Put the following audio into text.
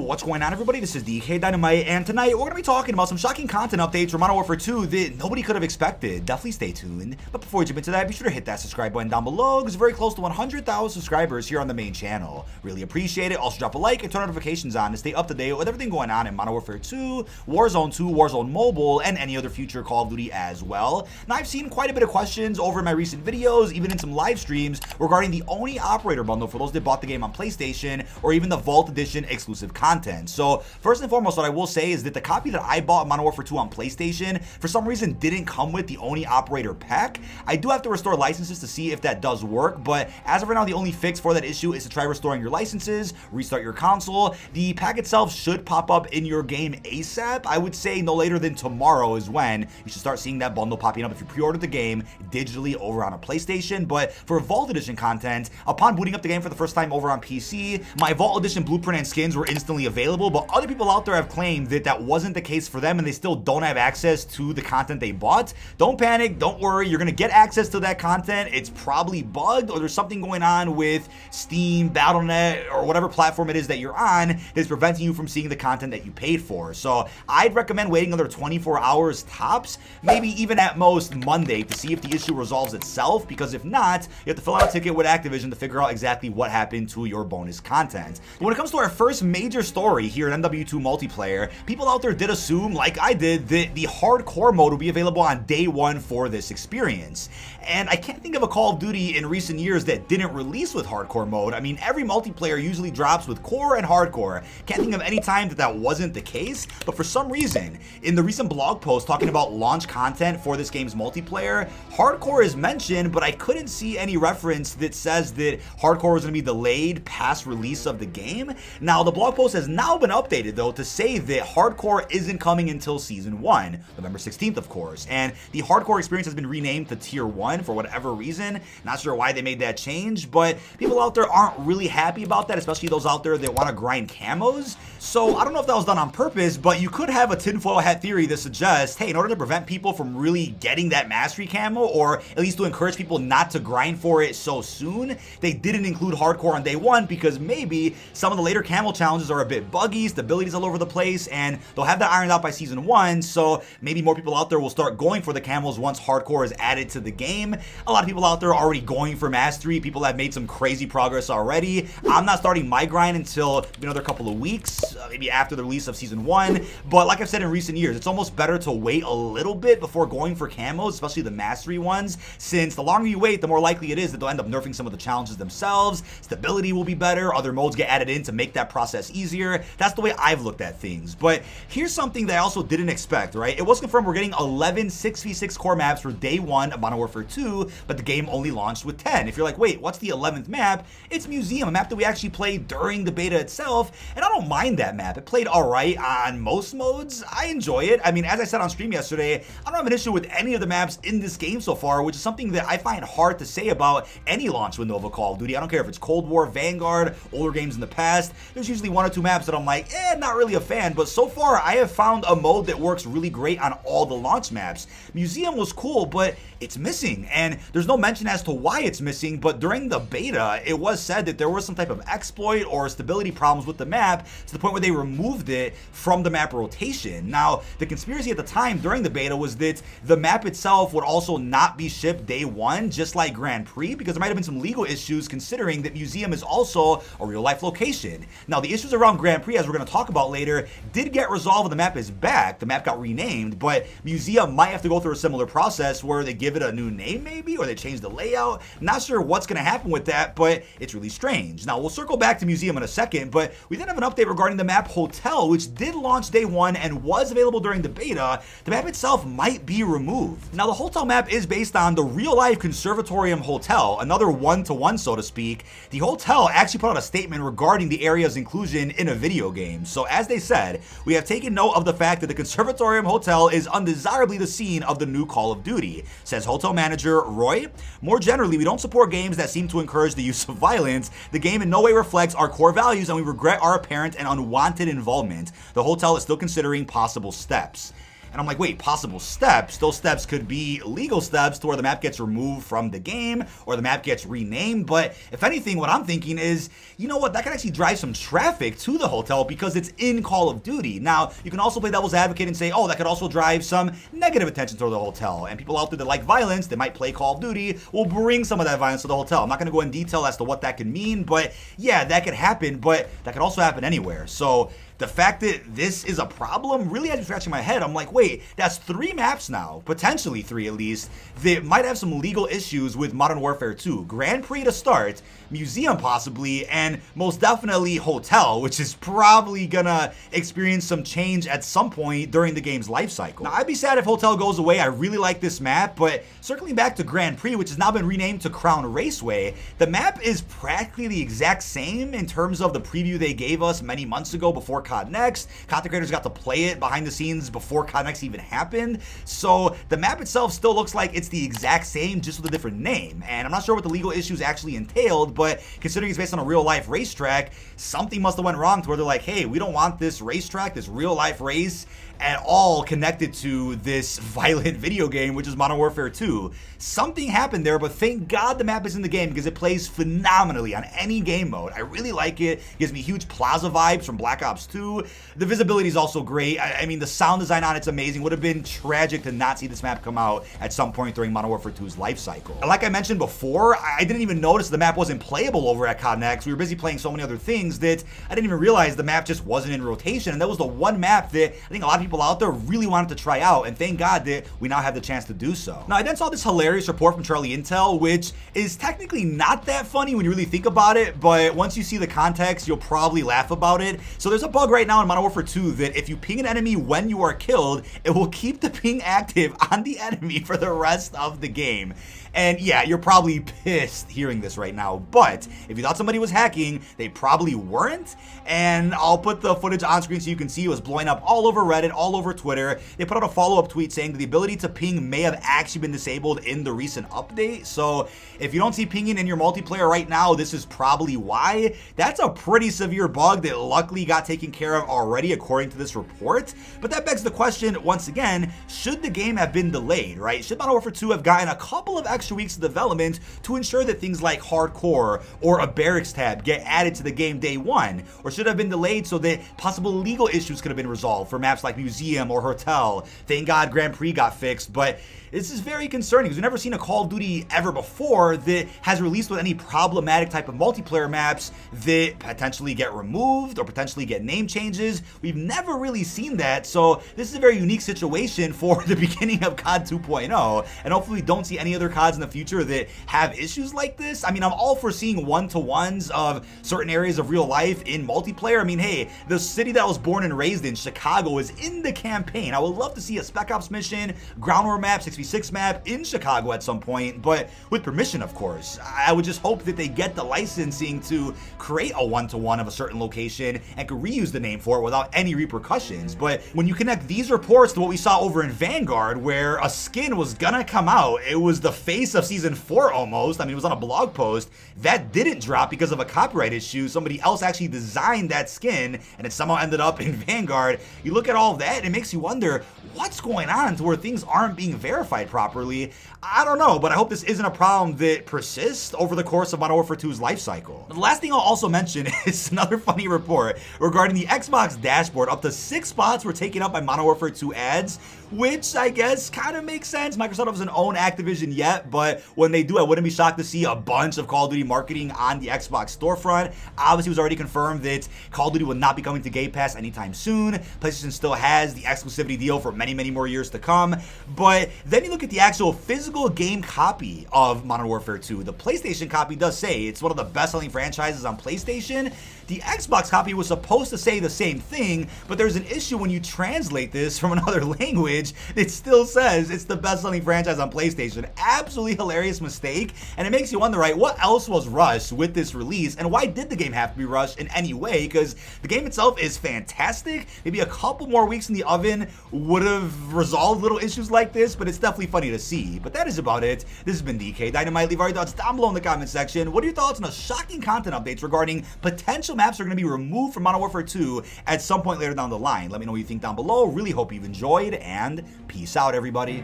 What's going on, everybody? This is dkdynamite, and tonight we're going to be talking about some shocking content updates for Modern Warfare 2 that nobody could have expected. Definitely stay tuned. But before we jump into that, be sure to hit that subscribe button down below, because we're very close to 100,000 subscribers here on the main channel. Really appreciate it. Also drop a like and turn notifications on to stay up to date with everything going on in Modern Warfare 2, Warzone 2, Warzone Mobile, and any other future Call of Duty as well. Now, I've seen quite a bit of questions over in my recent videos, even in some live streams, regarding the Oni Operator bundle for those that bought the game on PlayStation, or even the Vault Edition exclusive content. So first and foremost, what I will say is that the copy that I bought Modern Warfare 2 on PlayStation for some reason didn't come with the Oni Operator pack. I do have to restore licenses to see if that does work, but as of right now, the only fix for that issue is to try restoring your licenses, restart your console. The pack itself should pop up in your game ASAP. I would say no later than tomorrow is when you should start seeing that bundle popping up if you pre-ordered the game digitally over on a PlayStation. But for Vault Edition content, upon booting up the game for the first time over on PC, my Vault Edition blueprint and skins were instantly available, but other people out there have claimed that that wasn't the case for them and they still don't have access to the content they bought. Don't panic, don't worry, you're gonna get access to that content. It's probably bugged, or there's something going on with Steam, Battle.net, or whatever platform it is that you're on that is preventing you from seeing the content that you paid for. So I'd recommend waiting another 24 hours tops, maybe even at most Monday, to see if the issue resolves itself, because if not, you have to fill out a ticket with Activision to figure out exactly what happened to your bonus content. But when it comes to our first major story here in MW2 multiplayer, people out there did assume, like I did, that the hardcore mode would be available on day one for this experience. And I can't think of a Call of Duty in recent years that didn't release with hardcore mode. I mean, every multiplayer usually drops with core and hardcore. Can't think of any time that that wasn't the case, but for some reason, in the recent blog post talking about launch content for this game's multiplayer, hardcore is mentioned, but I couldn't see any reference that says that hardcore was going to be delayed past release of the game. Now, the blog post has now been updated, though, to say that hardcore isn't coming until Season 1, November 16th, of course, and the hardcore experience has been renamed to Tier 1 for whatever reason. Not sure why they made that change, but people out there aren't really happy about that, especially those out there that want to grind camos. So I don't know if that was done on purpose, but you could have a tinfoil hat theory that suggests, hey, in order to prevent people from really getting that mastery camo, or at least to encourage people not to grind for it so soon, they didn't include hardcore on day one, because maybe some of the later camo challenges are a bit buggy, stability's all over the place, and they'll have that ironed out by Season 1, so maybe more people out there will start going for the camos once hardcore is added to the game. A lot of people out there are already going for mastery. People have made some crazy progress already. I'm not starting my grind until another couple of weeks, maybe after the release of Season 1, but like I've said in recent years, it's almost better to wait a little bit before going for camos, especially the mastery ones, since the longer you wait, the more likely it is that they'll end up nerfing some of the challenges themselves. Stability will be better, other modes get added in to make that process easier. That's the way I've looked at things. But here's something that I also didn't expect, right? It was confirmed we're getting 11 6v6 core maps for day one of Modern Warfare 2, but the game only launched with 10. If you're like, wait, what's the 11th map? It's Museum, a map that we actually played during the beta itself, and I don't mind that map. It played alright on most modes. I enjoy it. I mean, as I said on stream yesterday, I don't have an issue with any of the maps in this game so far, which is something that I find hard to say about any launch window of a Call of Duty. I don't care if it's Cold War, Vanguard, older games in the past. There's usually one or two maps that I'm like, not really a fan, but so far I have found a mode that works really great on all the launch maps. Museum was cool, but it's missing, and there's no mention as to why it's missing, but during the beta, it was said that there was some type of exploit or stability problems with the map to the point where they removed it from the map rotation. Now, the conspiracy at the time during the beta was that the map itself would also not be shipped day one, just like Grand Prix, because there might have been some legal issues considering that Museum is also a real-life location. Now, the issues around Grand Prix, as we're going to talk about later, did get resolved and the map is back. The map got renamed, but Museum might have to go through a similar process where they give it a new name maybe, or they change the layout. Not sure what's going to happen with that, but it's really strange. Now, we'll circle back to Museum in a second, but we then have an update regarding the map Hotel, which did launch day one and was available during the beta. The map itself might be removed. Now, the Hotel map is based on the real-life Conservatorium Hotel, another one-to-one, so to speak. The hotel actually put out a statement regarding the area's inclusion in a video game. So as they said, we have taken note of the fact that the Conservatorium Hotel is undesirably the scene of the new Call of Duty, says hotel manager Roy. More generally, we don't support games that seem to encourage the use of violence. The game in no way reflects our core values, and we regret our apparent and unwanted involvement. The hotel is still considering possible steps. And I'm like, wait, possible steps? Those steps could be legal steps to where the map gets removed from the game or the map gets renamed. But if anything, what I'm thinking is, you know what, that could actually drive some traffic to the hotel because it's in Call of Duty. Now, you can also play devil's advocate and say, oh, that could also drive some negative attention to the hotel. And people out there that like violence, they might play Call of Duty, will bring some of that violence to the hotel. I'm not going to go in detail as to what that could mean, but yeah, that could happen, but that could also happen anywhere. So the fact that this is a problem really has me scratching my head. I'm like, wait, that's 3 maps now, potentially 3 at least, that might have some legal issues with Modern Warfare 2. Grand Prix to start, Museum possibly, and most definitely Hotel, which is probably gonna experience some change at some point during the game's life cycle. Now, I'd be sad if Hotel goes away. I really like this map, but circling back to Grand Prix, which has now been renamed to Crown Raceway, the map is practically the exact same in terms of the preview they gave us many months ago before COD Next. Content creators got to play it behind the scenes before COD Next even happened. So the map itself still looks like it's the exact same, just with a different name. And I'm not sure what the legal issues actually entailed, but considering it's based on a real life racetrack, something must have went wrong to where they're like, hey, we don't want this racetrack, this real life race at all connected to this violent video game, which is Modern Warfare 2. Something happened there, but thank God the map is in the game because it plays phenomenally on any game mode. I really like it. Gives me huge Plaza vibes from Black Ops 2. The visibility is also great. I mean, the sound design on it's amazing. Would have been tragic to not see this map come out at some point during Modern Warfare 2's life cycle. And like I mentioned before, I didn't even notice the map wasn't playable over at COD Next. We were busy playing so many other things that I didn't even realize the map just wasn't in rotation. And that was the one map that I think a lot of people out there really wanted to try out, and thank God that we now have the chance to do so. Now, I then saw this hilarious report from Charlie Intel, which is technically not that funny when you really think about it, but once you see the context, you'll probably laugh about it. So there's a bug right now in Modern Warfare 2 that if you ping an enemy when you are killed, it will keep the ping active on the enemy for the rest of the game. And yeah, you're probably pissed hearing this right now, but if you thought somebody was hacking, they probably weren't. And I'll put the footage on screen so you can see it was blowing up all over Reddit, all over Twitter. They put out a follow-up tweet saying that the ability to ping may have actually been disabled in the recent update. So if you don't see pinging in your multiplayer right now, this is probably why. That's a pretty severe bug that luckily got taken care of already according to this report. But that begs the question, once again, should the game have been delayed, right? Should Modern Warfare 2 have gotten a couple of extra weeks of development to ensure that things like hardcore or a barracks tab get added to the game day one? Or should it have been delayed so that possible legal issues could have been resolved for maps like Museum or Hotel? Thank God Grand Prix got fixed, but this is very concerning because we've never seen a Call of Duty ever before that has released with any problematic type of multiplayer maps that potentially get removed or potentially get name changes. We've never really seen that, so this is a very unique situation for the beginning of COD 2.0, and hopefully we don't see any other CODs in the future that have issues like this. I mean, I'm all for seeing one-to-ones of certain areas of real life in multiplayer. I mean, hey, the city that I was born and raised in, Chicago, is in the campaign. I would love to see a Spec Ops mission, ground war map, 6v6 map in Chicago at some point, but with permission, of course. I would just hope that they get the licensing to create a one-to-one of a certain location and could reuse the name for it without any repercussions. But when you connect these reports to what we saw over in Vanguard, where a skin was gonna come out, it was the face of Season 4 almost. I mean, it was on a blog post. That didn't drop because of a copyright issue. Somebody else actually designed that skin, and it somehow ended up in Vanguard. You look at all of that, and it makes you wonder, what's going on to where things aren't being verified properly? I don't know, but I hope this isn't a problem that persists over the course of Modern Warfare 2's life cycle. The last thing I'll also mention is another funny report regarding the Xbox dashboard. Up to 6 spots were taken up by Modern Warfare 2 ads, which I guess kind of makes sense. Microsoft doesn't own Activision yet, but when they do, I wouldn't be shocked to see a bunch of Call of Duty marketing on the Xbox storefront. Obviously, it was already confirmed that Call of Duty will not be coming to Game Pass anytime soon. PlayStation still has the exclusivity deal for many, many more years to come. But then you look at the actual physical game copy of Modern Warfare 2. The PlayStation copy does say it's one of the best-selling franchises on PlayStation. The Xbox copy was supposed to say the same thing, but there's an issue when you translate this from another language. It still says it's the best-selling franchise on PlayStation. Absolutely hilarious mistake, and it makes you wonder, right, what else was rushed with this release, and why did the game have to be rushed in any way? Because the game itself is fantastic. Maybe a couple more weeks in the oven would have resolved little issues like this, but it's definitely funny to see. But that is about it. This has been DK Dynamite. Leave our thoughts down below in the comment section. What are your thoughts on the shocking content updates regarding potential potential maps are going to be removed from Modern Warfare 2 at some point later down the line. Let me know what you think down below. Really hope you've enjoyed, and peace out, everybody.